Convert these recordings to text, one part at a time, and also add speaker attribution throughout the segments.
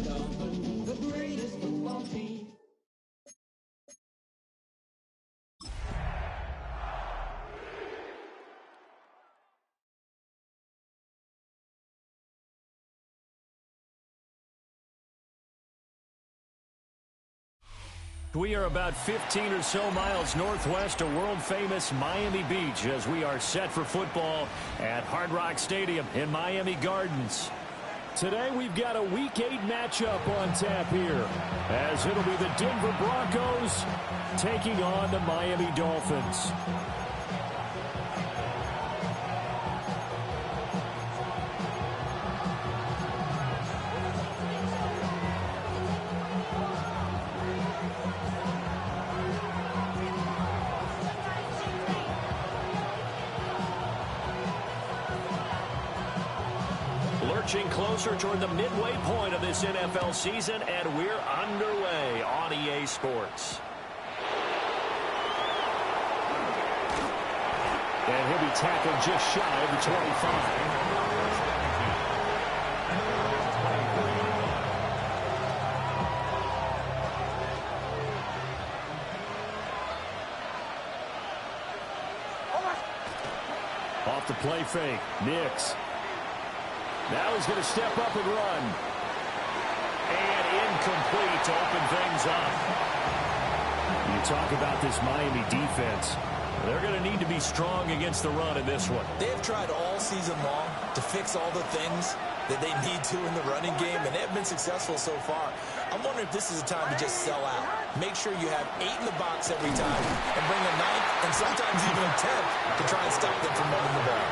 Speaker 1: The greatest football team.
Speaker 2: We are about 15 or so miles northwest of world-famous Miami Beach as we are set for football at Hard Rock Stadium in Miami Gardens. Today we've got a Week 8 matchup on tap here as it'll be the Denver Broncos taking on the Miami Dolphins. Lurching closer toward the midway point of this NFL season, and we're underway on EA Sports. And he'll be tackled just shy of the 25. Off the play fake, Nix. Now he's going to step up and run. And incomplete to open things up. You talk about this Miami defense. They're going to need to be strong against the run in this one.
Speaker 3: They've tried all season long to fix all the things that they need to in the running game, and they've been successful so far. I'm wondering if this is a time to just sell out. Make sure you have 8 in the box every time and bring a 9th and sometimes even a 10th to try and stop them from running the ball.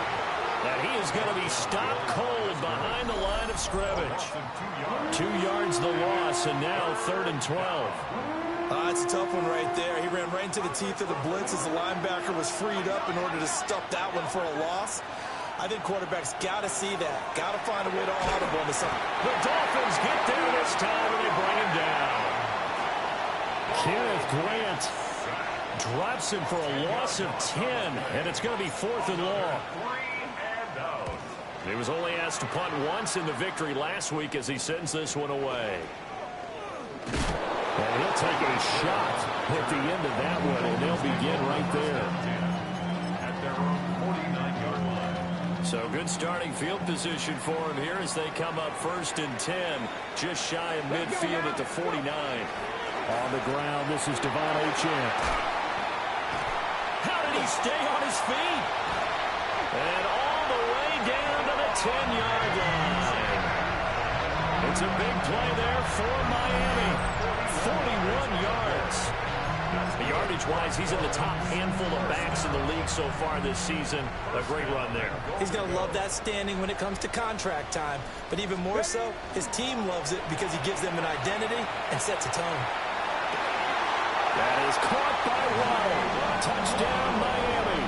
Speaker 2: And he is going to be stopped cold behind the line of scrimmage. 2 yards the loss, and now 3rd and 12.
Speaker 3: It's a tough one right there. He ran right into the teeth of the blitz as the linebacker was freed up in order to stop that one for a loss. I think quarterbacks got to see that. Got to find a way to audible on the side.
Speaker 2: The Dolphins get there this time, and they bring him down. Kenneth Grant drops him for a loss of 10, and it's going to be 4th and long. He was only asked to punt once in the victory last week as he sends this one away. And he'll take a shot at the end of that one, and they'll begin right there.
Speaker 4: At their own 49-yard line.
Speaker 2: So good starting field position for him here as they come up 1st and 10, just shy of midfield at the 49. On the ground, this is Devon Achane. How did he stay on his feet? And all the way down to the 10-yard line. It's a big play there for Miami. 41 yards. Yardage-wise, he's in the top handful of backs in the league so far this season. A great run there.
Speaker 3: He's going to love that standing when it comes to contract time. But even more so, his team loves it because he gives them an identity and sets a tone.
Speaker 2: That is caught by Waddle. Touchdown, Miami.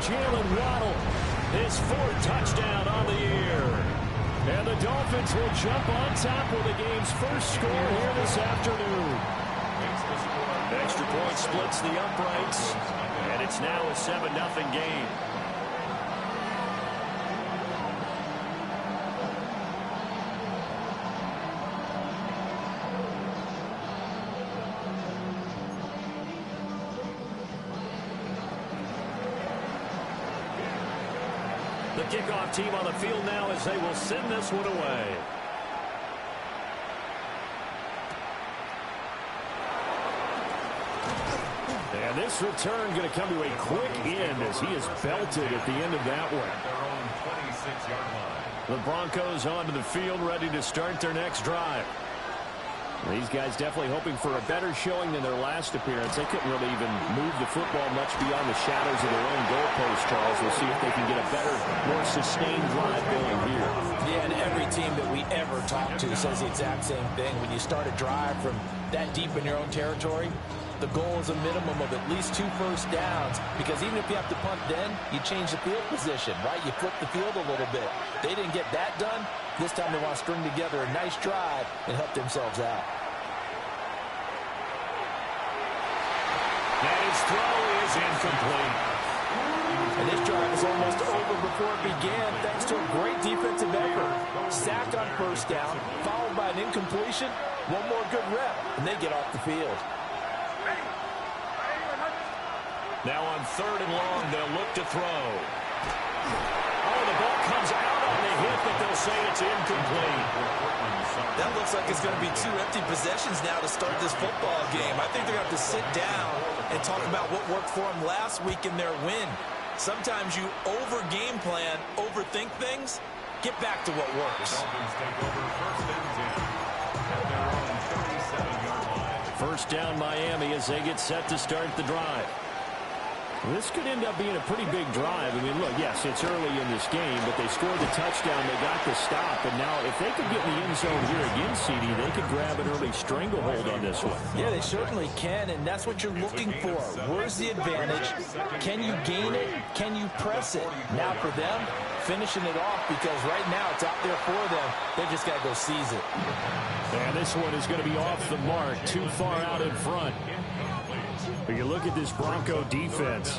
Speaker 2: Jalen Waddle, his 4th touchdown on the year. And the Dolphins will jump on top with the game's first score here this afternoon. Extra point splits the uprights, and it's now a 7-0 game. The kickoff team on the field now as they will send this one away. And this return going to come to a quick end as he is belted at the end of that one.
Speaker 4: Their own 26-yard line.
Speaker 2: The Broncos onto the field, ready to start their next drive. These guys definitely hoping for a better showing than their last appearance. They couldn't really even move the football much beyond the shadows of their own goalpost, Charles. We'll see if they can get a better, more sustained drive going here.
Speaker 3: Yeah, and every team that we ever talk to says the exact same thing. When you start a drive from that deep in your own territory, the goal is a minimum of at least 2 first downs, because even if you have to punt then, you change the field position, right? You flip the field a little bit. They didn't get that done. This time they want to string together a nice drive and help themselves out.
Speaker 2: And his throw is incomplete.
Speaker 3: And this drive is almost over before it began thanks to a great defensive effort. Sack on first down, followed by an incompletion. One more good rep, and they get off the field.
Speaker 2: Now on 3rd and long, they'll look to throw. Oh, the ball comes out on the hit, but they'll say it's incomplete.
Speaker 3: That looks like it's going to be 2 empty possessions now to start this football game. I think they're going to have to sit down and talk about what worked for them last week in their win. Sometimes you over-game plan, overthink things. Get back to what works.
Speaker 2: First down, Miami, as they get set to start the drive. This could end up being a pretty big drive. I mean, look, yes, it's early in this game, but they scored the touchdown. They got the stop. And now if they could get in the end zone here again, CD, they could grab an early stranglehold on this one.
Speaker 3: Yeah, they certainly can, and that's what you're looking for. Where's the advantage? Can you gain it? Can you press it? Now for them, finishing it off, because right now it's out there for them. They just got to go seize it.
Speaker 2: And this one is going to be off the mark, too far out in front. But you look at this Bronco defense.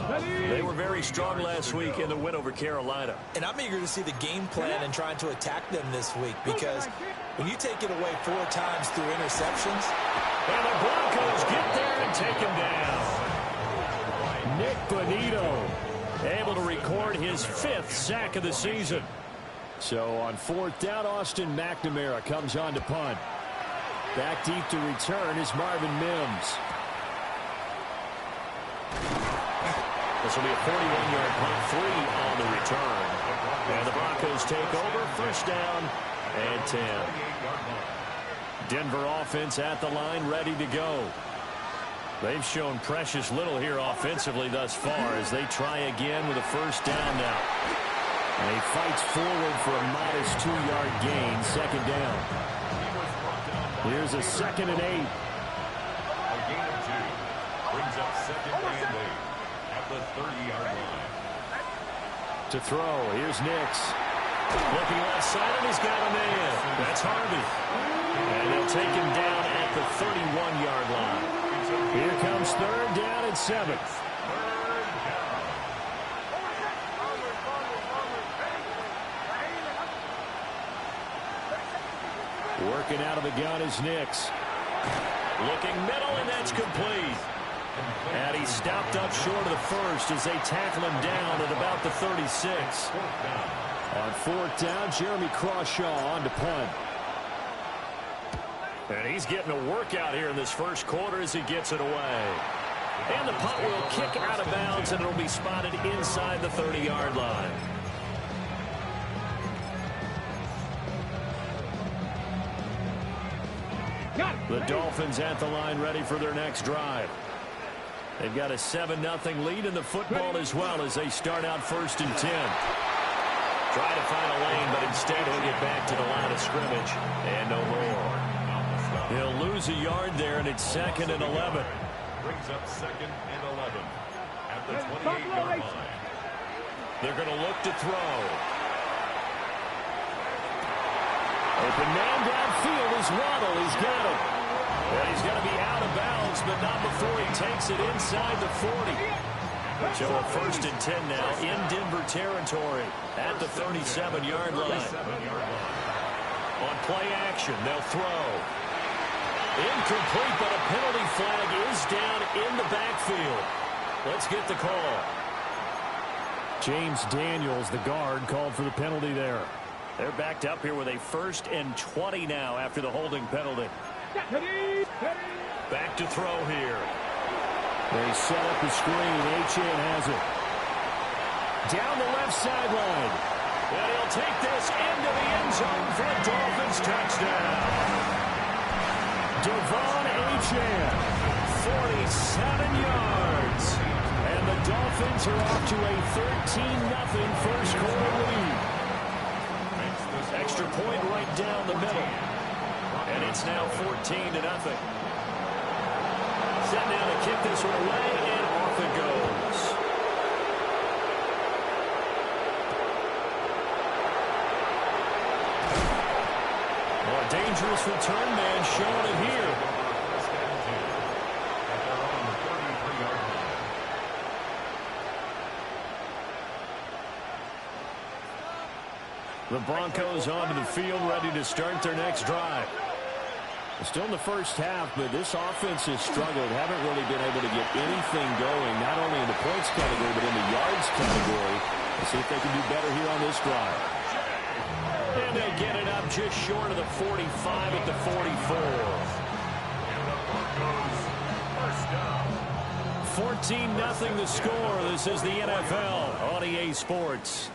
Speaker 2: They were very strong last week in the win over Carolina.
Speaker 3: And I'm eager to see the game plan and trying to attack them this week, because when you take it away 4 times through interceptions.
Speaker 2: And the Broncos get there and take him down. Nick Bonito able to record his 5th sack of the season. So on 4th down, Austin McNamara comes on to punt. Back deep to return is Marvin Mims. This will be a 41-yard punt, 3 on the return. And the Broncos take over, first down and 10. Denver offense at the line, ready to go. They've shown precious little here offensively thus far as they try again with a first down now. And he fights forward for a modest 2-yard gain, second down. Here's a 2nd and 8.
Speaker 4: A gain of 2 brings up 2nd and 8 at the 30-yard line.
Speaker 2: To throw, here's Nix. Looking left side, and he's got a man. That's Harvey. And they'll take him down at the 31-yard line. Here comes 3rd down and 7. Working out of the gun is Nix. Looking middle, and that's complete. And he stopped up short of the first as they tackle him down at about the 36. On 4th down, Jeremy Crawshaw on to punt. And he's getting a workout here in this first quarter as he gets it away. And the punt will kick out of bounds, and it'll be spotted inside the 30-yard line. The Dolphins at the line, ready for their next drive. They've got a 7-0 lead in the football as well as they start out 1st and 10. Try to find a lane, but instead he'll get back to the line of scrimmage and no more. He'll lose a yard there, and it's 2nd and 11.
Speaker 4: Brings up 2nd and 11 at the 28-yard line.
Speaker 2: They're going to look to throw. Open man downfield is Waddle. He's got him. And he's going to be out of bounds, but not before he takes it inside the 40. So a 1st and 10 now in Denver territory at the 37-yard line. On play action, they'll throw. Incomplete, but a penalty flag is down in the backfield. Let's get the call. James Daniels, the guard, called for the penalty there. They're backed up here with a 1st and 20 now after the holding penalty. Back to throw here. They set up the screen. Achane has it. Down the left sideline. And he'll take this into the end zone for a Dolphins touchdown. Devon Achane, 47 yards. And the Dolphins are off to a 13-0 first quarter lead. Extra point right down the middle. And it's now 14-0. Set now to kick this one away, and off it goes. Oh, a dangerous return man showing it here. The Broncos onto the field, ready to start their next drive. Still in the first half, but this offense has struggled. Haven't really been able to get anything going, not only in the points category, but in the yards category. Let's see if they can do better here on this drive. And they get it up just short of the 45 at the 44. 14-0 the score. This is the NFL on EA Sports.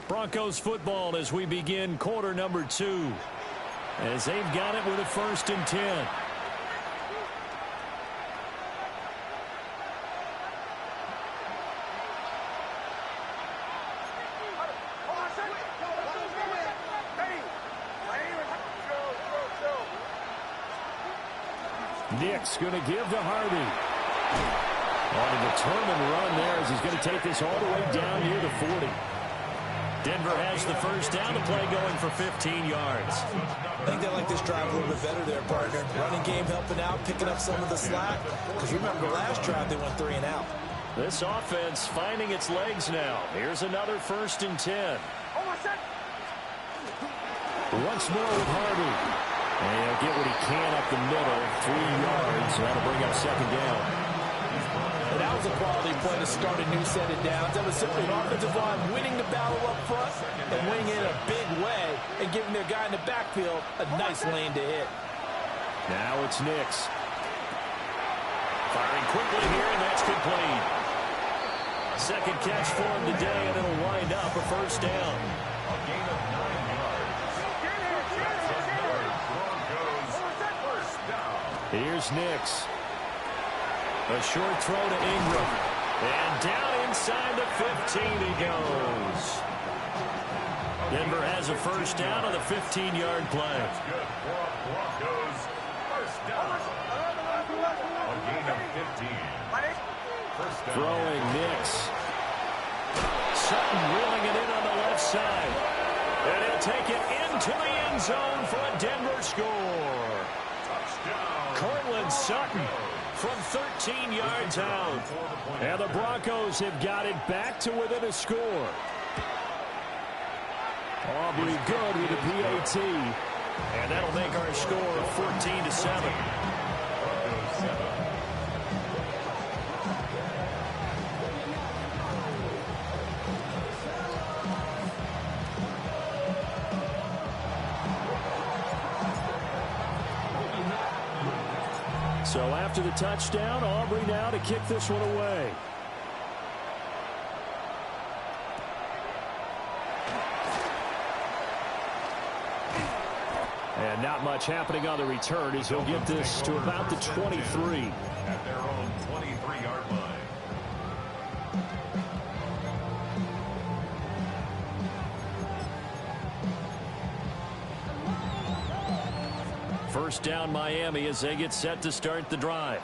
Speaker 2: Broncos football as we begin quarter number 2. As they've got it with a 1st and 10. Nick's going to give to Harvey. On a determined run there as he's going to take this all the way down near the 40. Denver has the first down, the play going for 15 yards.
Speaker 3: I think they like this drive a little bit better there, partner. Running game helping out, picking up some of the slack. Because remember, last drive they went 3 and out.
Speaker 2: This offense finding its legs now. Here's another 1st and 10. Once more with Harvey. And he'll get what he can up the middle. 3 yards. That'll bring up 2nd down.
Speaker 3: And that was a quality play to start a new set of downs. That was simply an offensive line winning the battle up front and winning it in a big way and giving their guy in the backfield a nice lane to hit.
Speaker 2: Now it's Nix. Firing quickly here, and that's complete. 2nd catch for him today, and it'll wind up a 1st down.
Speaker 4: A gain of 9 yards. That's another Broncos first down.
Speaker 2: Here's Nix. A short throw to Ingram. And down inside the 15 he goes. Denver has a 1st down on the 15-yard play.
Speaker 4: That's good for Broncos first down. A gain of 15. First down.
Speaker 2: Throwing Nix. Sutton reeling it in on the left side. And he'll take it into the end zone for a Denver score.
Speaker 4: Touchdown.
Speaker 2: Cortland Sutton from 13 yards out. And the Broncos have got it back to within a score. Aubrey good with a PAT. And that'll make our score 14-7.
Speaker 4: Broncos 7.
Speaker 2: So after the touchdown, Aubrey now to kick this one away. And not much happening on the return as he'll get this to about the 23.
Speaker 4: At their own 23-yard line.
Speaker 2: First down Miami as they get set to start the drive.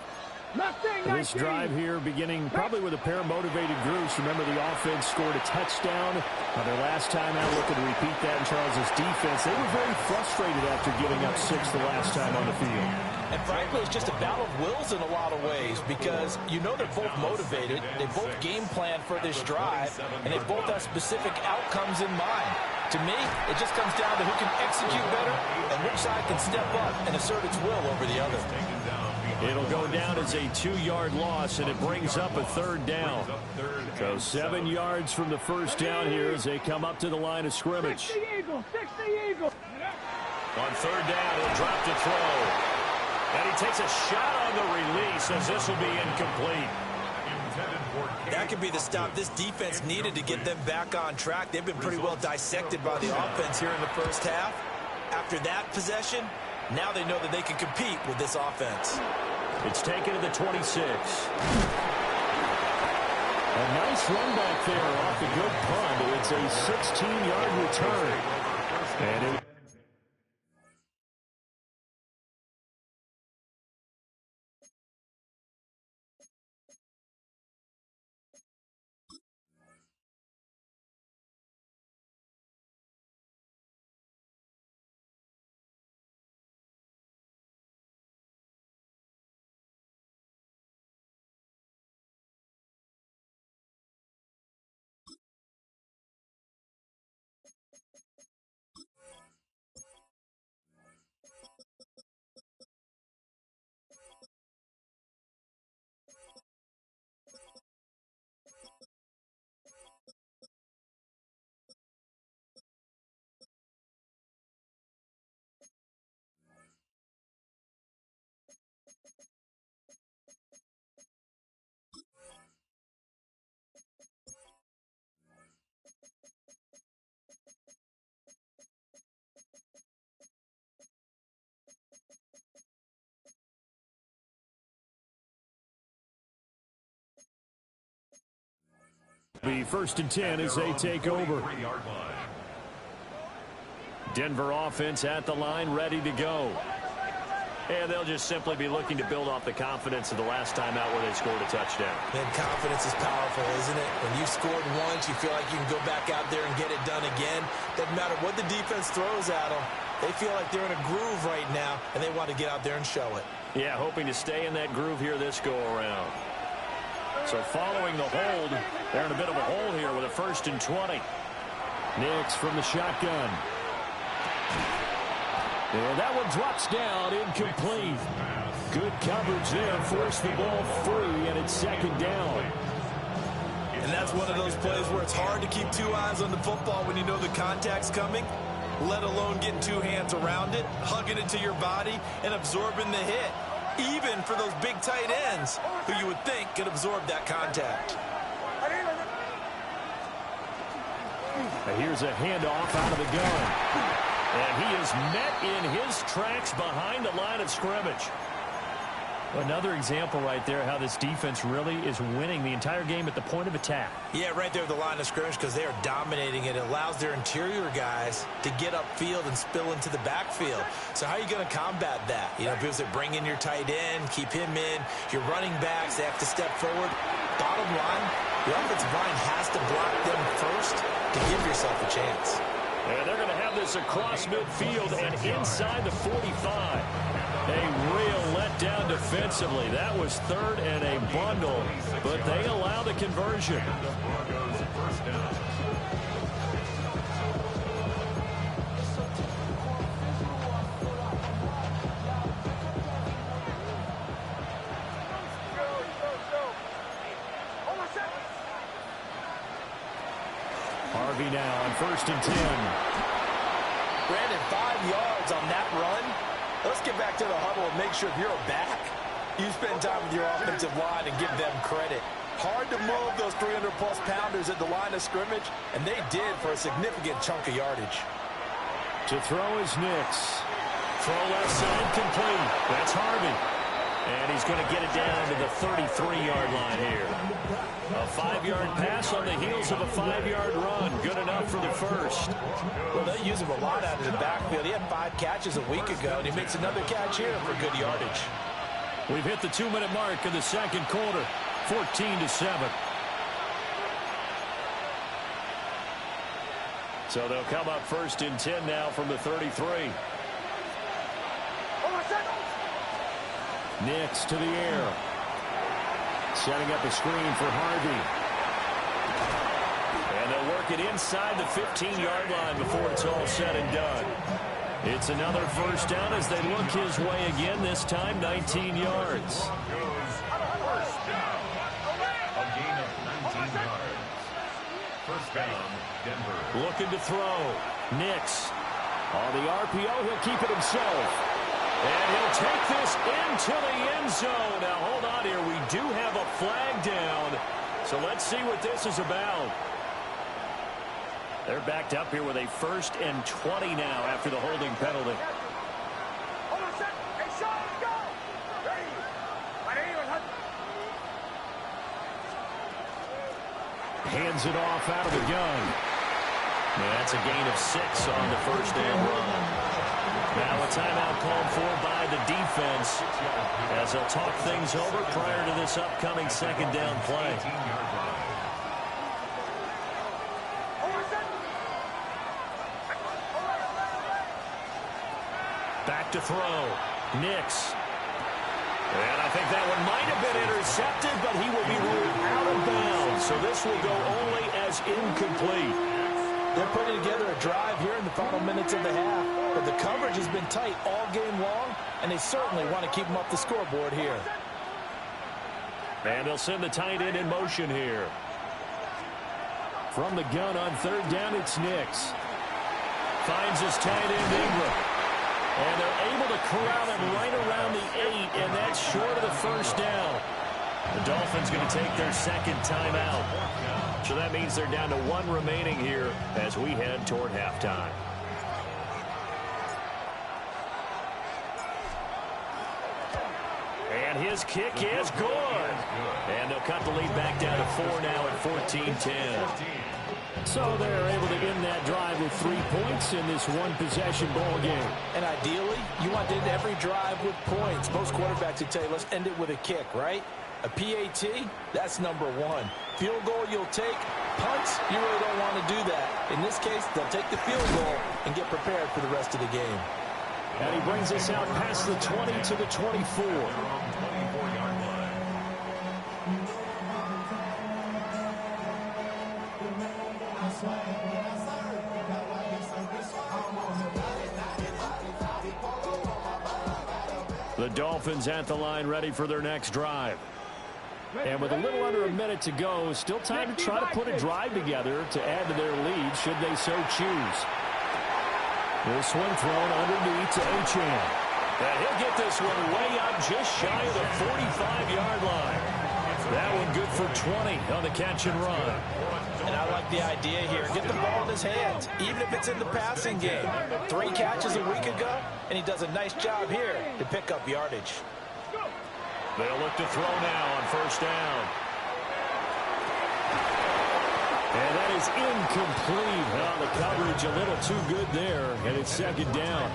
Speaker 2: This drive here beginning probably with a pair of motivated groups. Remember, the offense scored a touchdown on their last time out, looking to repeat that in Charles' defense. They were very frustrated after giving up 6 the last time on the field.
Speaker 3: And frankly, it's just a battle of wills in a lot of ways because you know they're both motivated. They both game plan for this drive, and they both have specific outcomes in mind. To me, it just comes down to who can execute better and which side can step up and assert its will over the other.
Speaker 2: It'll go down as a 2-yard loss, and it brings up a 3rd down. So 7 yards from the first down here as they come up to the line of scrimmage. On 3rd down, he'll drop to throw. And he takes a shot on the release as this will be incomplete.
Speaker 3: That could be the stop this defense needed to get them back on track. They've been pretty well dissected by the offense here in the first half. After that possession, now they know that they can compete with this offense.
Speaker 2: It's taken to the 26. A nice run back there off the good punt. It's a 16-yard return. And it Be 1st and 10 as they take over. Denver offense at the line, ready to go. And they'll just simply be looking to build off the confidence of the last time out where they scored a touchdown.
Speaker 3: Man, confidence is powerful, isn't it? When you've scored once, you feel like you can go back out there and get it done again. Doesn't matter what the defense throws at them. They feel like they're in a groove right now, and they want to get out there and show it.
Speaker 2: Yeah, hoping to stay in that groove here this go-around. So following the hold, they're in a bit of a hole here with a 1st and 20. Nix from the shotgun. And that one drops down, incomplete. Good coverage there, forced the ball free, and it's 2nd down.
Speaker 3: And that's one of those plays where it's hard to keep 2 eyes on the football when you know the contact's coming, let alone getting 2 hands around it, hugging it to your body, and absorbing the hit, even for those big tight ends who you would think could absorb that contact.
Speaker 2: Here's a handoff out of the gun. And he is met in his tracks behind the line of scrimmage. Another example right there how this defense really is winning the entire game at the point of attack. Yeah, right there at the line of scrimmage because they are dominating it. It allows their interior guys to get upfield and spill into the backfield. So how are you going to combat that? You know, because they bring in your tight end, keep him in. Your running backs, they have to step forward. Bottom line, the offensive line has to block them first to give yourself a chance. And they're going to have this across midfield and inside the 45. A real letdown defensively. That was 3rd and a bundle, but they allow the conversion. Harvey now on 1st and 10.
Speaker 3: Brandon, 5 yards on that run. Let's get back to the huddle and make sure if you're a back, you spend time with your offensive line and give them credit. Hard to move those 300-plus pounders at the line of scrimmage, and they did for a significant chunk of yardage.
Speaker 2: To throw is Nix. Throw left side complete. That's Harvey. And he's going to get it down to the 33-yard line here. A 5-yard pass on the heels of a 5-yard run. Good enough for the first.
Speaker 3: Well, they use him a lot out of the backfield. He had 5 catches a week ago, and he makes another catch here for good yardage.
Speaker 2: We've hit the 2-minute mark in the 2nd quarter. 14-7. So they'll come up 1st and 10 now from the 33. Nix to the air. Setting up a screen for Harvey. And they'll work it inside the 15-yard line before it's all said and done. It's another 1st down as they look his way again, this time 19 yards.
Speaker 4: First down. A gain of 19 yards. 1st down, Denver.
Speaker 2: Looking to throw. Nix. On the RPO, he'll keep it himself. And he'll take this into the end zone. Now, hold on here. We do have a flag down. So let's see what this is about. They're backed up here with a 1st and 20 now after the holding penalty. Hands it off out of the gun. And that's a gain of 6 on the 1st and run. Now a timeout called for by the defense as they'll talk things over prior to this upcoming 2nd down play. Back to throw. Nix. And I think that one might have been intercepted, but he will be ruled out of bounds. So this will go only as incomplete.
Speaker 3: They're putting together a drive here in the final minutes of the half, but the coverage has been tight all game long, and they certainly want to keep them up the scoreboard here.
Speaker 2: And they'll send the tight end in motion here. From the gun on 3rd down, it's Nix. Finds his tight end, Ingram. And they're able to corral him right around the 8, and that's short of the 1st down. The Dolphins going to take their 2nd timeout. So that means they're down to 1 remaining here as we head toward halftime. And And his kick is good. And they'll cut the lead back down to 4 now at 14-10. So they're able to end that drive with 3 points in this one-possession ball game.
Speaker 3: And ideally, you want to end every drive with points. Most quarterbacks would tell you, let's end it with a kick, right? A PAT, that's number 1. Field goal you'll take. Punts, you really don't want to do that. In this case, they'll take the field goal and get prepared for the rest of the game.
Speaker 2: And he brings us out past the 20 to the 24. The Dolphins at the line ready for their next drive. And with a little under a minute to go, still time to try to put a drive together to add to their lead should they so choose. This one thrown underneath to Achane. And he'll get this one way up just shy of the 45-yard line. That one good for 20 on the catch and run.
Speaker 3: And I like the idea here. Get the ball in his hands, even if it's in the passing game. 3 catches a week ago, and he does a nice job here to pick up yardage.
Speaker 2: They'll look to throw now on first down. And that is incomplete. Oh, the coverage a little too good there, and it's second down.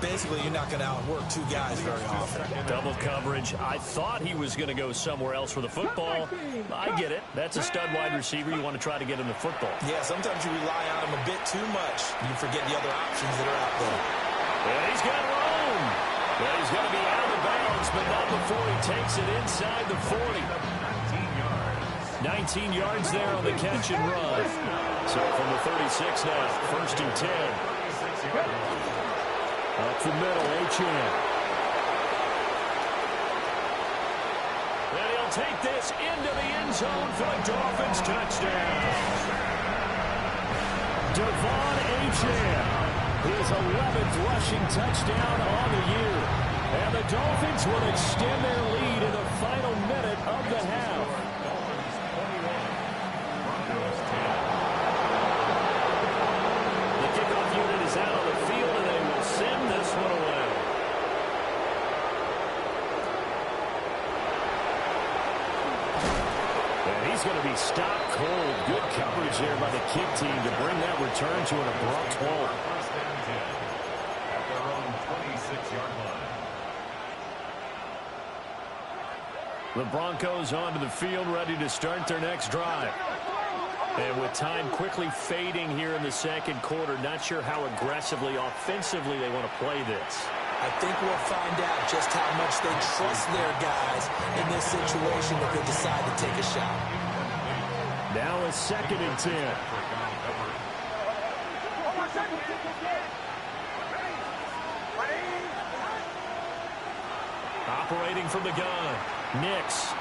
Speaker 3: Basically, you're not going to outwork 2 guys very often.
Speaker 2: Double coverage. I thought he was going to go somewhere else for the football. I get it. That's a stud wide receiver. You want to try to get him the football.
Speaker 3: Yeah, sometimes you rely on him a bit too much. You forget the other options that are out there.
Speaker 2: And he's got room. Well, he's going to be out of bounds, but not before he takes it inside the 40. 19 yards there on the catch and run. So from the 36 now, first and 10. Up the middle, Achane. And he'll take this into the end zone for the Dolphins touchdown. Devon Achane. His 11th rushing touchdown on the year. And the Dolphins will extend their lead in the final minute of the half. The kickoff unit is out on the field, and they will send this one away. And he's going to be stopped cold. Good coverage there by the kick team to bring that return to an abrupt halt.
Speaker 4: At their own 26-yard line.
Speaker 2: The Broncos onto the field, ready to start their next drive. And with time quickly fading here in the second quarter, not sure how aggressively, offensively they want to play this.
Speaker 3: I think we'll find out just how much they trust their guys in this situation if they decide to take a shot.
Speaker 2: Now a second and 10. Operating from the gun. Nix.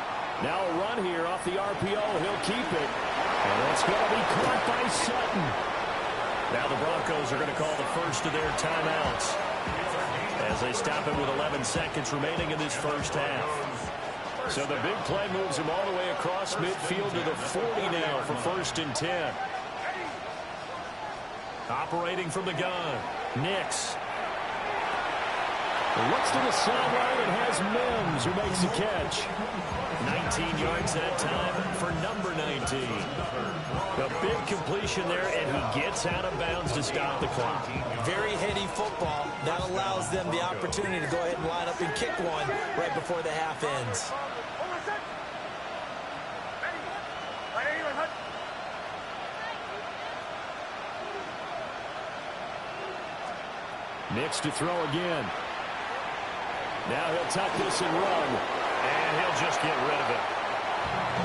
Speaker 2: Now a run here off the RPO. He'll keep it. And it's going to be caught by Sutton. Now the Broncos are going to call the first of their timeouts as they stop it with 11 seconds remaining in this first half. So the big play moves him all the way across midfield to the 40 now for first and 10. Operating from the gun. Nix. Looks to the sideline and has Mims who makes the catch. 19 yards that time for number 19. A big completion there, and he gets out of bounds to stop the clock.
Speaker 3: Very heady football. That allows them the opportunity to go ahead and line up and kick one right before the half ends.
Speaker 2: Nix to throw again. Now he'll tuck this and run, and he'll just get rid of it.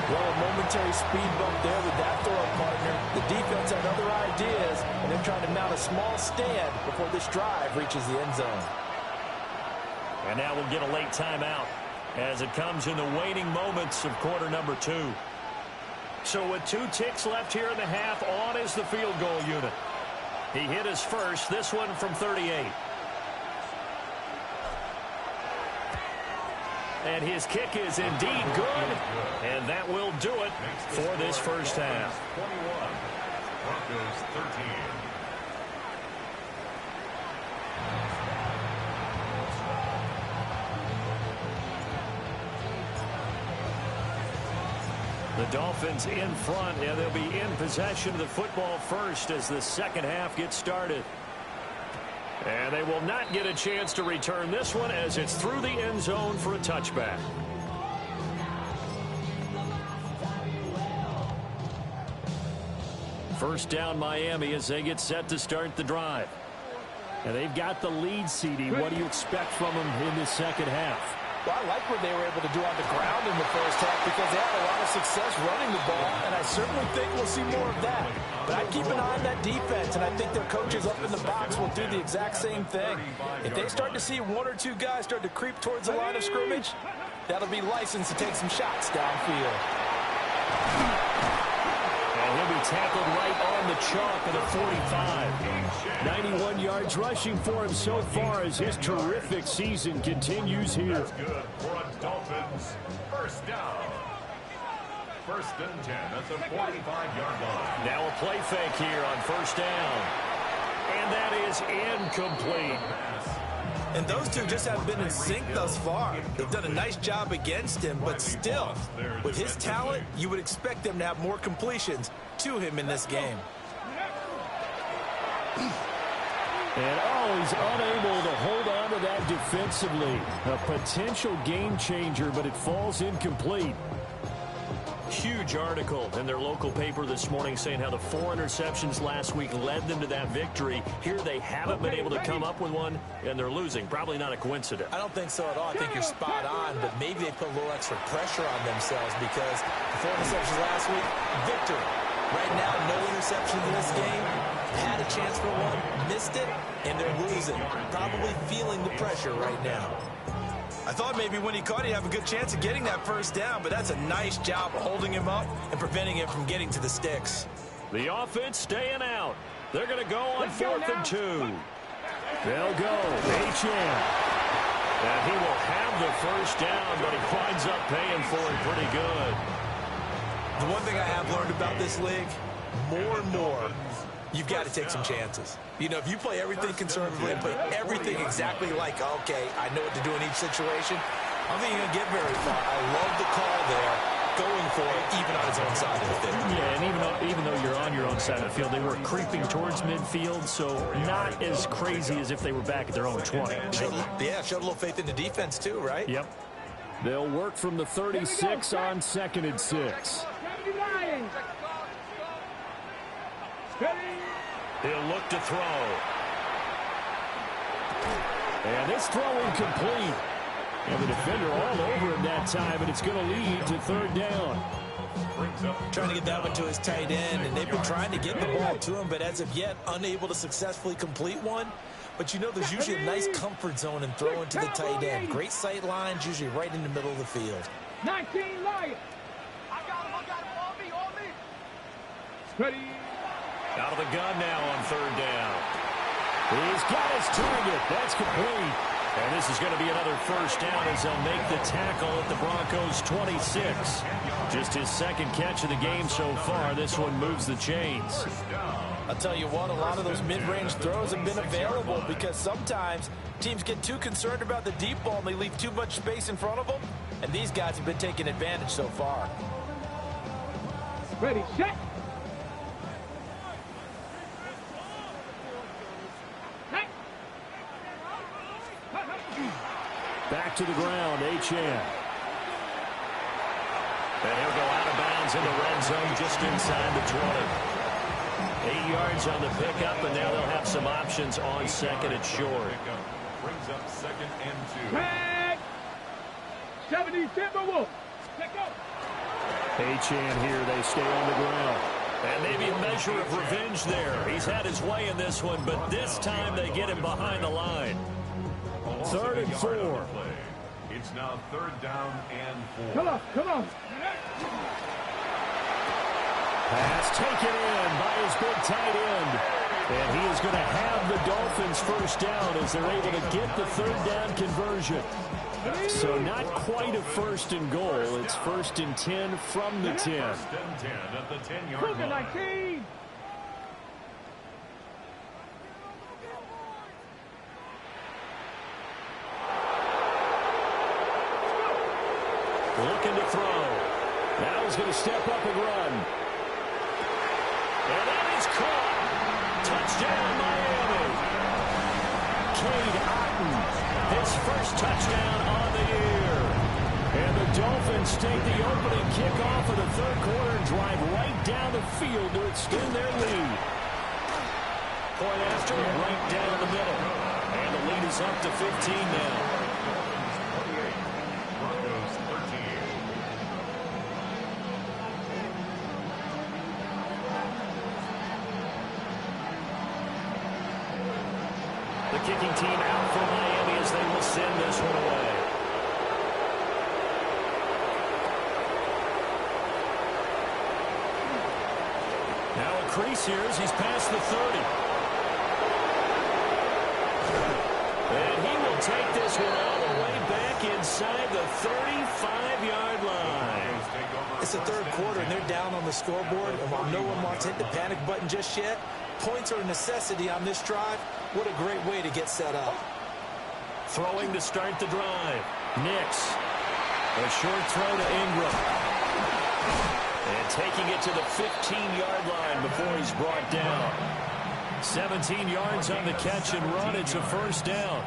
Speaker 3: Well, a momentary speed bump there with that throw partner. The defense had other ideas, and they're trying to mount a small stand before this drive reaches the end zone.
Speaker 2: And now we'll get a late timeout as it comes in the waning moments of quarter number 2. So with 2 ticks left here in the half, on is the field goal unit. He hit his first, this one from 38. And his kick is indeed good, and that will do it for this first half.
Speaker 4: 21, Broncos 13.
Speaker 2: The Dolphins in front, and they'll be in possession of the football first as the second half gets started. And they will not get a chance to return this one as it's through the end zone for a touchback. First down Miami as they get set to start the drive. And they've got the lead, CD. What do you expect from them in the second half?
Speaker 3: Well, I like what they were able to do on the ground in the first half because they had a lot of success running the ball, and I certainly think we'll see more of that. But I keep an eye on that defense, and I think their coaches up in the box will do the exact same thing. If they start to see one or two guys start to creep towards the line of scrimmage, that'll be licensed to take some shots downfield.
Speaker 2: He'll be tackled right on the chalk at a 45. 91 yards rushing for him so far as his terrific season continues here.
Speaker 4: That's good for a Dolphins first down. First and 10 at the 45-yard line.
Speaker 2: Now a play fake here on first down. And that is incomplete.
Speaker 3: And those two just haven't been in sync thus far. They've done a nice job against him, but still, with his talent, you would expect them to have more completions to him in this game.
Speaker 2: And he's unable to hold on to that defensively. A potential game changer, but it falls incomplete. Huge article in their local paper this morning saying how the 4 interceptions last week led them to that victory. Here they haven't been able to come up with one, and they're losing. Probably not a coincidence.
Speaker 3: I don't think so at all. I think you're spot on, but maybe they put a little extra pressure on themselves because the 4 interceptions last week, victory. Right now, no interceptions in this game. Had a chance for one, missed it, and they're losing. Probably feeling the pressure right now. I thought maybe when he caught it, he'd have a good chance of getting that first down, but that's a nice job holding him up and preventing him from getting to the sticks.
Speaker 2: The offense staying out. They're going to go on 4th and 2. They'll go. H.M. And he will have the first down, but he winds up paying for it pretty good.
Speaker 3: The one thing I have learned about this league, more and more, you've got to take some chances. You know, if you play everything conservatively and play everything exactly like, okay, I know what to do in each situation, I don't think you're going to get very far. I love the call there, going for it, even on his own side of the field.
Speaker 2: Yeah, and even though you're on your own side of the field, they were creeping towards midfield, so not as crazy as if they were back at their own 20.
Speaker 3: Yeah, showed a little faith in the defense too, right?
Speaker 2: Yep. They'll work from the 36 on 2nd and 6. He'll look to throw. And this throw incomplete. And the defender all over him that time, and it's going to lead to 3rd down.
Speaker 3: Trying to get that one to his tight end, and they've been trying to get the ball to him, but as of yet, unable to successfully complete one. But you know there's usually a nice comfort zone in throwing to the tight end. Great sight lines, usually right in the middle of the field.
Speaker 1: 19 Lions. I got him, on me. Ready.
Speaker 2: Out of the gun now on 3rd down. He's got his target. That's complete. And this is going to be another first down as they'll make the tackle at the Broncos' 26. Just his second catch of the game so far. This one moves the chains.
Speaker 3: I'll tell you what, a lot of those mid-range throws have been available because sometimes teams get too concerned about the deep ball and they leave too much space in front of them. And these guys have been taking advantage so far.
Speaker 1: Ready, set.
Speaker 2: Back to the ground, H.M. And he'll go out of bounds in the red zone just inside the 20. 8 yards on the pickup, and now they'll have some options on 2nd and short.
Speaker 4: Brings up 2nd and 2.
Speaker 1: Tag. 70 Timberwolves. Let go.
Speaker 2: H.M. here, they stay on the ground. And maybe a measure of revenge there. He's had his way in this one, but this time they get him behind the line. 3rd and 4.
Speaker 4: It's now 3rd down and 4.
Speaker 1: Come on.
Speaker 2: Pass taken in by his big tight end. And he is going to have the Dolphins first down as they're able to get the 3rd down conversion. So not quite a 1st and goal. It's 1st and 10 from the 10.
Speaker 4: 1st and 10 at the 10-yard line.
Speaker 1: 19.
Speaker 2: Looking to throw. Now he's going to step up and run. And that is caught. Touchdown, Miami. Cade Otton, his first touchdown on the year. And the Dolphins take the opening kickoff of the third quarter and drive right down the field to extend their lead. Point after, right down the middle. And the lead is up to 15 now.
Speaker 4: Broncos 13.
Speaker 2: The kicking team out for Miami as they will send this one away. Now a crease here as he's past the 30. And he will take this one all the way back inside the 35-yard line.
Speaker 3: It's the third quarter, and they're down on the scoreboard. And while no one wants to hit the panic button just yet, points are a necessity on this drive. What a great way to get set up.
Speaker 2: Throwing to start the drive. Nix. A short throw to Ingram. And taking it to the 15-yard line before he's brought down. 17 yards on the catch and run. It's a first down.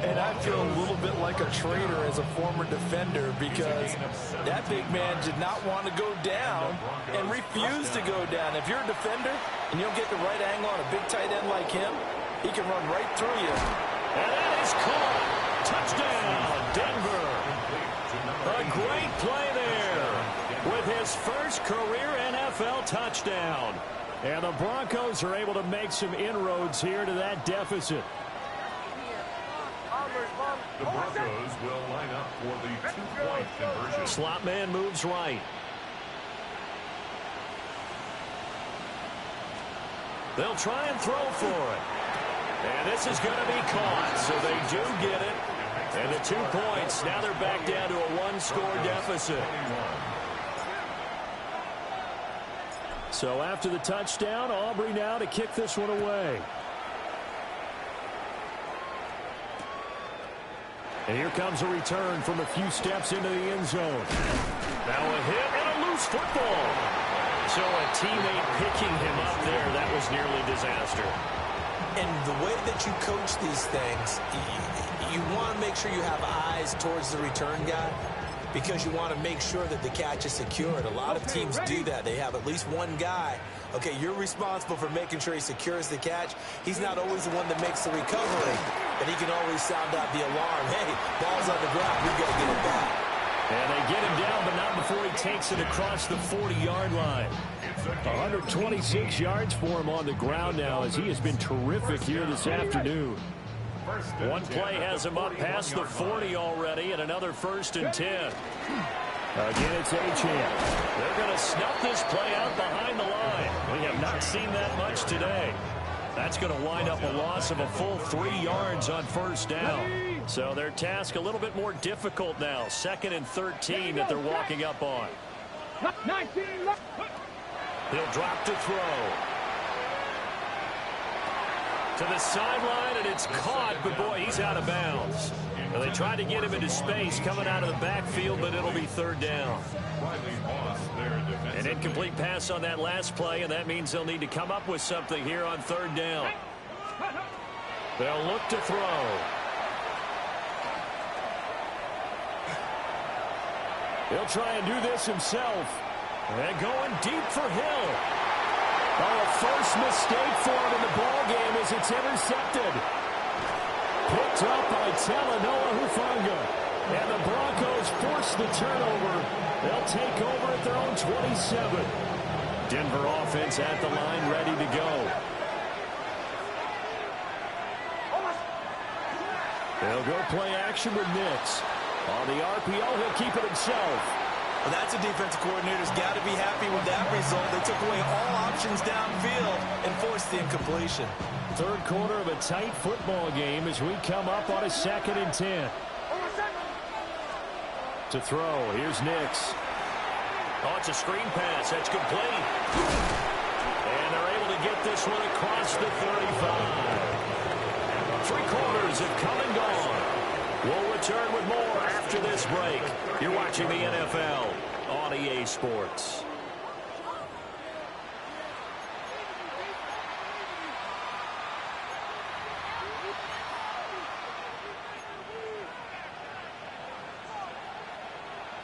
Speaker 3: And I feel a little bit like a traitor as a former defender because that big man did not want to go down and refused to go down. If you're a defender and you don't get the right angle on a big tight end like him, he can run right through you.
Speaker 2: And that is caught. Touchdown, Denver. A great play there with his first career NFL touchdown. And the Broncos are able to make some inroads here to that deficit.
Speaker 4: The Broncos will line up for the two-point conversion.
Speaker 2: Slot man moves right. They'll try and throw for it. And this is going to be caught, so they do get it. And the 2 points, now they're back down to a one-score deficit. So after the touchdown, Aubrey now to kick this one away. And here comes a return from a few steps into the end zone. Now a hit and a loose football. So a teammate picking him up there, that was nearly disaster.
Speaker 3: And the way that you coach these things, you want to make sure you have eyes towards the return guy because you want to make sure that the catch is secured. A lot of teams do that. They have at least one guy. Okay, you're responsible for making sure he secures the catch. He's not always the one that makes the recovery, but he can always sound out the alarm. Hey, ball's on the ground. We've got to get it back.
Speaker 2: And they get him down, but not before he takes it across the 40-yard line. 126 yards for him on the ground now as he has been terrific here this afternoon. One play has him up past the 40 already, and another 1st and 10. Again, it's Achane. They're going to snuff this play out behind the line. We have not seen that much today. That's going to wind up a loss of a full 3 yards on 1st down. So their task a little bit more difficult now. 2nd and 13 that they're walking up on.
Speaker 1: 19.
Speaker 2: He'll drop to throw. To the sideline, and it's caught, but boy, he's out of bounds. Well, they tried to get him into space coming out of the backfield, but it'll be 3rd down. An incomplete pass on that last play, and that means they'll need to come up with something here on 3rd down. They'll look to throw. He'll try and do this himself. And going deep for Hill. Oh, a first mistake for him in the ball game as it's intercepted. Picked up by Talanoa Hufanga. And the Broncos force the turnover. They'll take over at their own 27. Denver offense at the line, ready to go. They'll go play action with Nix. On the RPO, he'll keep it himself.
Speaker 3: Well, that's a defensive coordinator's got to be happy with that result. They took away all options downfield and forced the incompletion.
Speaker 2: Third quarter of a tight football game as we come up on a 2nd and 10. To throw, here's Nix. Oh, it's a screen pass. That's complete. And they're able to get this one across the 35. 3 quarters have come and gone. We'll return with more after this break. You're watching the NFL. on EA Sports.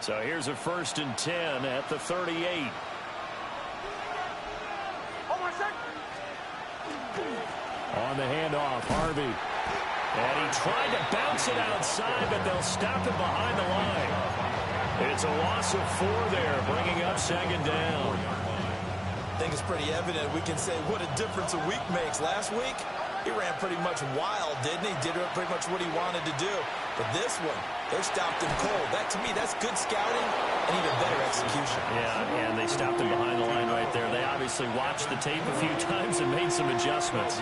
Speaker 2: So here's a 1st and 10 at the 38. On the handoff, Harvey. And he tried to bounce it outside, but they'll stop him behind the line. It's a loss of 4 there, bringing up 2nd down.
Speaker 3: I think it's pretty evident. We can say what a difference a week makes. Last week, he ran pretty much wild, didn't he? Did pretty much what he wanted to do. But this one, they stopped him cold. That, to me, that's good scouting and even better execution.
Speaker 2: Yeah, and they stopped him behind the line right there. They obviously watched the tape a few times and made some adjustments.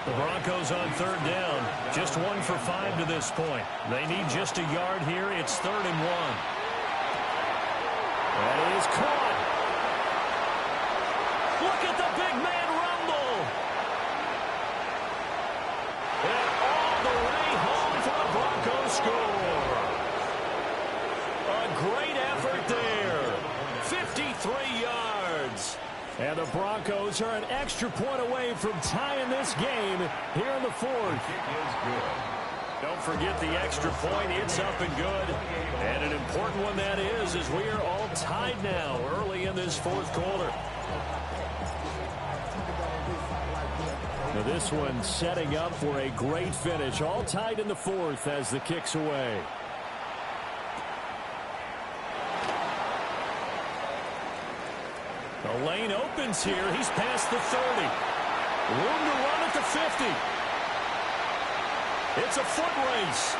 Speaker 2: The Broncos on 3rd down. Just 1 for 5 to this point. They need just a yard here. It's 3rd and 1. That is caught. Look at the big man rumble. And all the way home for the Broncos score. A great effort there. 53 yards. And the Broncos are an extra point away from tying this game here in the 4th. Don't forget the extra point. It's up and good. And an important one that is, as we are all tied now early in this 4th quarter. Now this one setting up for a great finish. All tied in the 4th as the kick's away. The lane opens here. He's past the 30. Room to run at the 50. It's a foot race.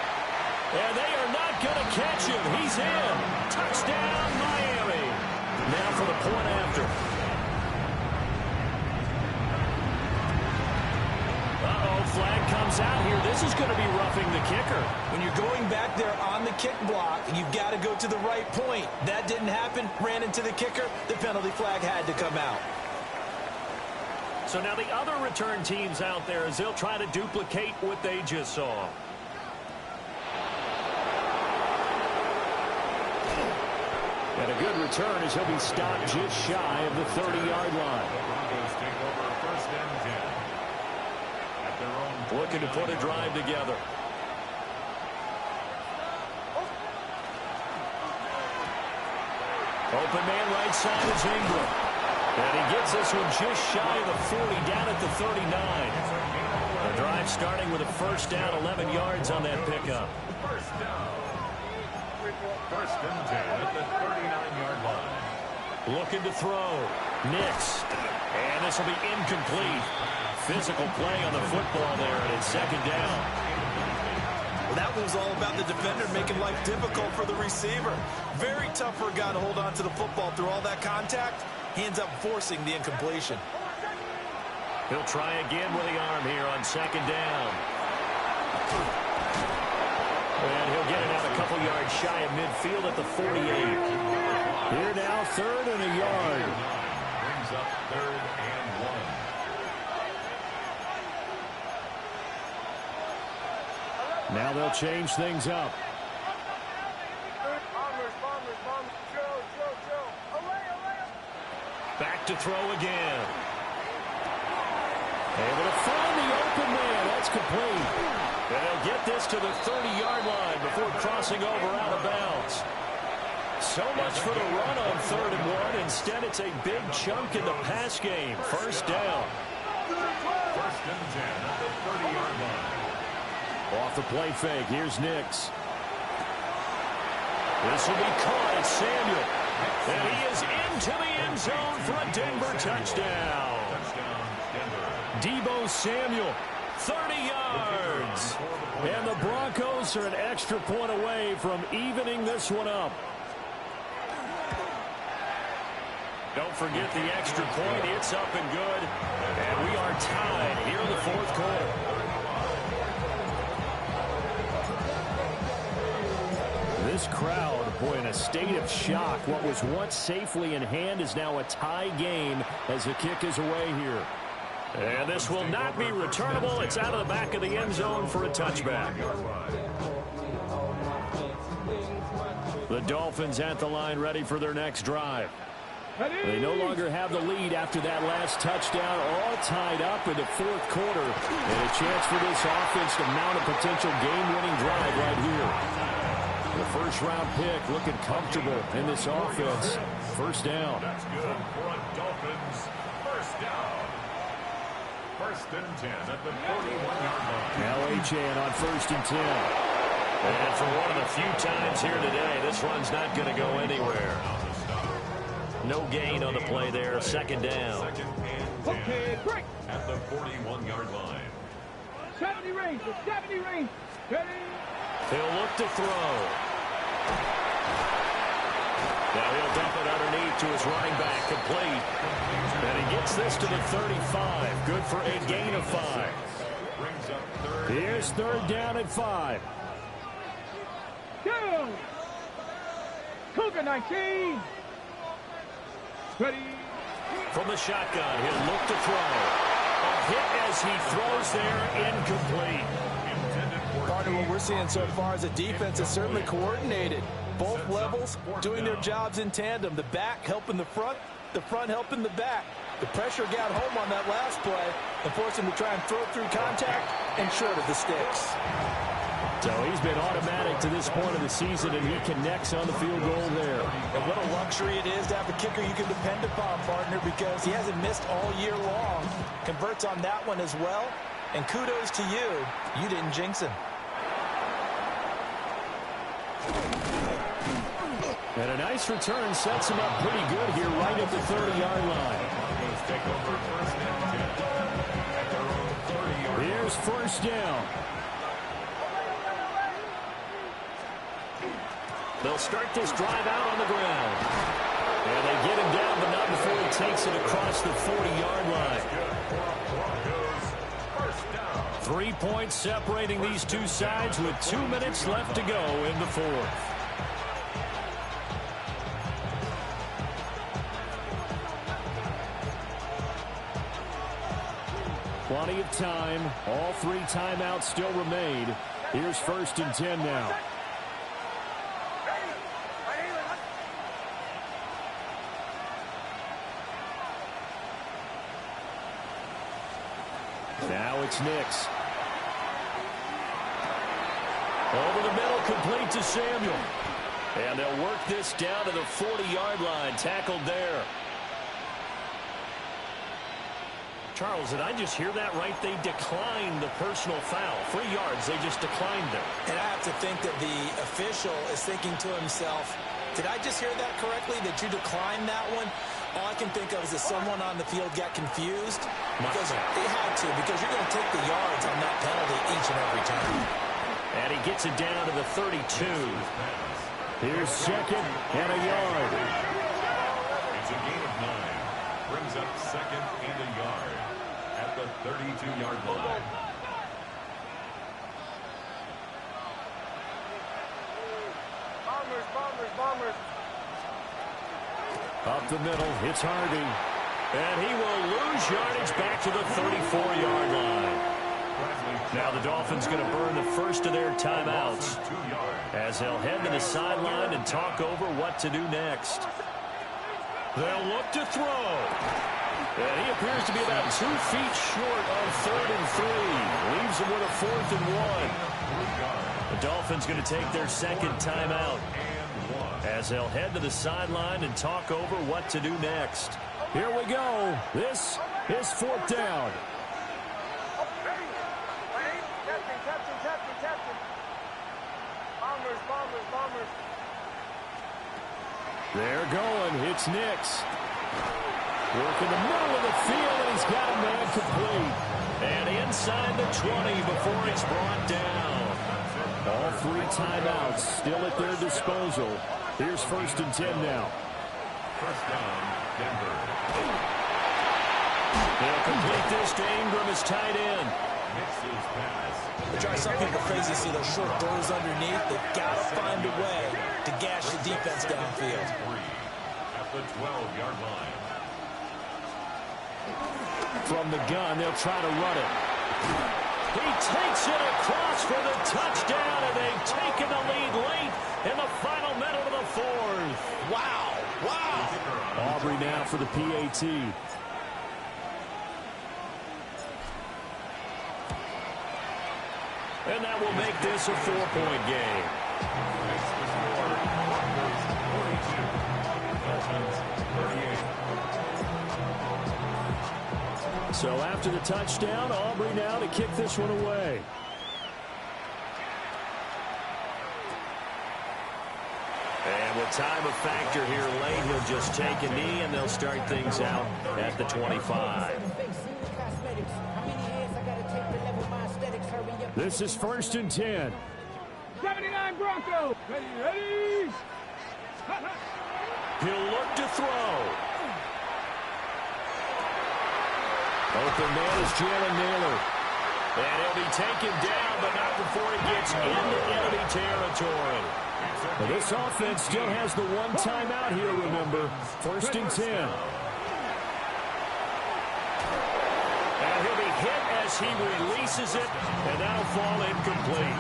Speaker 2: And they are not going to catch him. He's in. Touchdown, Miami. Now for the point after. Flag comes out here. This is going to be roughing the kicker.
Speaker 3: When you're going back there on the kick block, you've got to go to the right point. That didn't happen. Ran into the kicker. The penalty flag had to come out.
Speaker 2: So now the other return teams out there as they'll try to duplicate what they just saw. And a good return as he'll be stopped just shy of the 30-yard line.
Speaker 4: Broncos take over 1st and 10.
Speaker 2: Looking to put a drive together. Open man right side is Ingram. And he gets this one just shy of the 40, down at the 39. The drive starting with a 1st down, 11 yards on that pickup.
Speaker 4: 1st down. 1st and 10 at the 39-yard line.
Speaker 2: Looking to throw. Nix. And this will be incomplete. Physical play on the football there, and it's 2nd down.
Speaker 3: Well, that was all about the defender making life difficult for the receiver. Very tough for a guy to hold on to the football through all that contact. He ends up forcing the incompletion.
Speaker 2: He'll try again with the arm here on 2nd down. And he'll get it out a couple yards shy of midfield at the 48. Here now, 3rd and a yard.
Speaker 4: Brings up 3rd and 1.
Speaker 2: Now they'll change things up. Back to throw again. Able to find the open man. That's complete. And they'll get this to the 30-yard line before crossing over out of bounds. So much for the run on 3rd and 1. Instead, it's a big chunk in the pass game. 1st down.
Speaker 4: 1st and 10 at the 30-yard line.
Speaker 2: Off the play fake, here's Nix. This will be caught. It's Samuel. And he is into the end zone for a Denver touchdown. Deebo Samuel, 30 yards. And the Broncos are an extra point away from evening this one up. Don't forget the extra point. It's up and good. And we are tied here in the 4th quarter. This crowd, boy, in a state of shock. What was once safely in hand is now a tie game as the kick is away here. And this will not be returnable. It's out of the back of the end zone for a touchback. The Dolphins at the line ready for their next drive. They no longer have the lead after that last touchdown, all tied up in the fourth quarter. And a chance for this offense to mount a potential game-winning drive right here. The first-round pick looking comfortable in this offense. First down.
Speaker 4: That's good for a Dolphins first down. First and 10 at the 41-yard line.
Speaker 2: Now Achane on first and 10. And for one of the few times here today, this run's not going to go anywhere. No gain on the play there. Second down.
Speaker 4: Second and 10
Speaker 1: Okay, break.
Speaker 4: at the 41-yard line.
Speaker 1: 70 range, 70 range. Ready?
Speaker 2: He'll look to throw. Now he'll dump it underneath to his running back, complete. And he gets this to the 35. Good for a gain of 5.
Speaker 4: Brings up third.
Speaker 2: Here's third down at 5.
Speaker 1: Go. Cougar 19. Ready?
Speaker 2: From the shotgun, he'll look to throw. A hit as he throws there, incomplete.
Speaker 3: Part of what we're seeing so far is the defense is certainly coordinated. Both levels doing their jobs in tandem. The back helping the front helping the back. The pressure got home on that last play and forced him to try and throw through contact and short of the sticks.
Speaker 2: So he's been automatic to this point of the season, and he connects on the field goal there.
Speaker 3: And what a luxury it is to have a kicker you can depend upon, partner, because he hasn't missed all year long. Converts on that one as well. And kudos to you. You didn't jinx him.
Speaker 2: And a nice return sets him up pretty good here right at the 30-yard line.
Speaker 4: Take over first and 10 at their own 30-yard line.
Speaker 2: Here's first down. They'll start this drive out on the ground. And they get him down, but not before he takes it across the 40-yard line.
Speaker 4: Broncos first down.
Speaker 2: 3 points separating these two sides with 2 minutes left to go in the fourth. Plenty of time. All 3 timeouts still remain. Here's first and 10 now. Now it's Nix. Over the middle, complete to Samuel. And they'll work this down to the 40-yard line. Tackled there. Charles, did I just hear that right? They declined the personal foul. 3 yards, they just declined it.
Speaker 3: And I have to think that the official is thinking to himself, did I just hear that correctly, that you declined that one? All I can think of is that someone on the field got confused. Because they had to, because you're going to take the yards on that penalty each and every time.
Speaker 2: And he gets it down to the 32. Here's second and a yard.
Speaker 4: It's a gain of 9. Brings up second and a yard at the 32-yard line.
Speaker 1: Bombers.
Speaker 2: Up the middle, it's Harvey. And he will lose yardage back to the 34-yard line. Now the Dolphins going to burn the first of their timeouts as they'll head to the sideline and talk over what to do next. They'll look to throw. And he appears to be about 2 feet short on 3rd and 3. Leaves him with a 4th and 1. The Dolphins going to take their second timeout as they'll head to the sideline and talk over what to do next. Here we go. This is 4th down.
Speaker 1: Bombers.
Speaker 2: They're going. It's Nix. Working the middle of the field, and he's got a man complete. And inside the 20 before it's brought down. All 3 timeouts still at their disposal. Here's first and 10 now.
Speaker 4: First down, Denver.
Speaker 2: They'll complete this to Ingram as tight end.
Speaker 4: Nix's pass.
Speaker 3: Which are some people crazy to see those short throws underneath. They've got to find a way to gash the defense downfield.
Speaker 4: 3 at the 12-yard line.
Speaker 2: From the gun, they'll try to run it. He takes it across for the touchdown, and they've taken the lead late in the final minute of the Aubrey now for the PAT. And that will make this a 4-point game. So after the touchdown, Aubrey now to kick this one away. And with time a factor here late, he'll just take a knee, and they'll start things out at the 25. This is 1st and 10.
Speaker 1: 79 Broncos. Ready.
Speaker 2: He'll look to throw. Open man is Jalen Naylor. And he'll be taken down, but not before he gets into enemy territory. Well, this offense still has the one timeout here, remember. 1st and 10. And he'll be hit as he releases it, and that'll fall incomplete.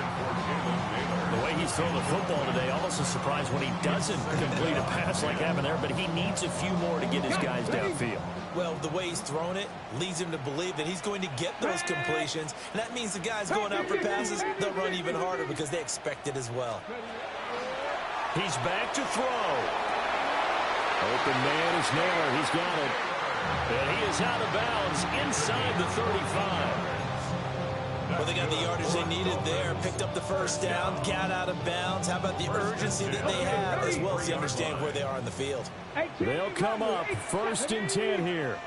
Speaker 2: The way he's thrown the football today, almost a surprise when he doesn't complete a pass like having there, but he needs a few more to get his guys downfield.
Speaker 3: Well, the way he's thrown it leads him to believe that he's going to get those completions, and that means the guys going out for passes, they'll run even harder because they expect it as well.
Speaker 2: He's back to throw. Open man is Naylor. He's got it. And he is out of bounds inside the 35.
Speaker 3: Well, they got the yardage they needed there. Picked up the first down, got out of bounds. How about the urgency that they have as well as they understand where they are on the field?
Speaker 2: They'll come up 1st and 10 here.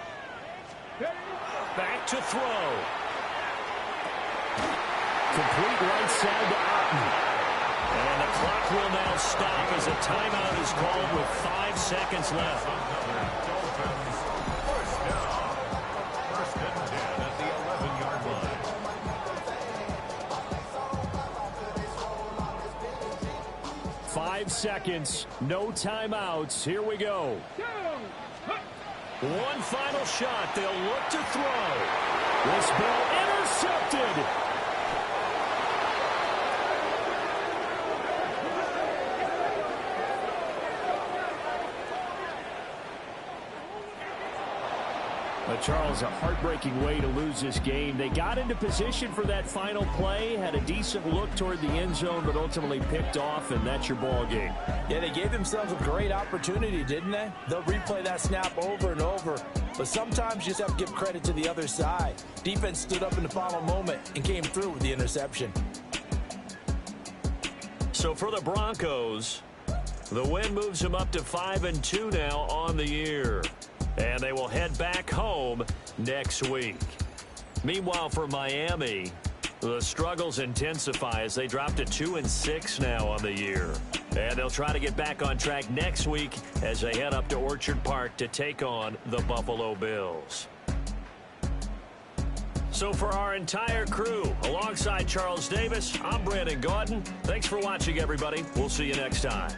Speaker 2: Back to throw. Complete right side to Otten. And the clock will now stop as a timeout is called with 5 seconds left.
Speaker 4: First down. 1st and 10 at the 11-yard line.
Speaker 2: 5 seconds, no timeouts. Here we go. One final shot. They'll look to throw. This ball intercepted. Charles, a heartbreaking way to lose this game. They got into position for that final play, had a decent look toward the end zone, but ultimately picked off, and that's your ball game.
Speaker 3: Yeah, they gave themselves a great opportunity, didn't they? They'll replay that snap over and over, but sometimes you just have to give credit to the other side. Defense stood up in the final moment and came through with the interception.
Speaker 2: So for the Broncos, the win moves them up to 5-2 now on the year. And they will head back home next week. Meanwhile, for Miami, the struggles intensify as they drop to 2-6 now on the year. And they'll try to get back on track next week as they head up to Orchard Park to take on the Buffalo Bills. So for our entire crew, alongside Charles Davis, I'm Brandon Gaudin. Thanks for watching, everybody. We'll see you next time.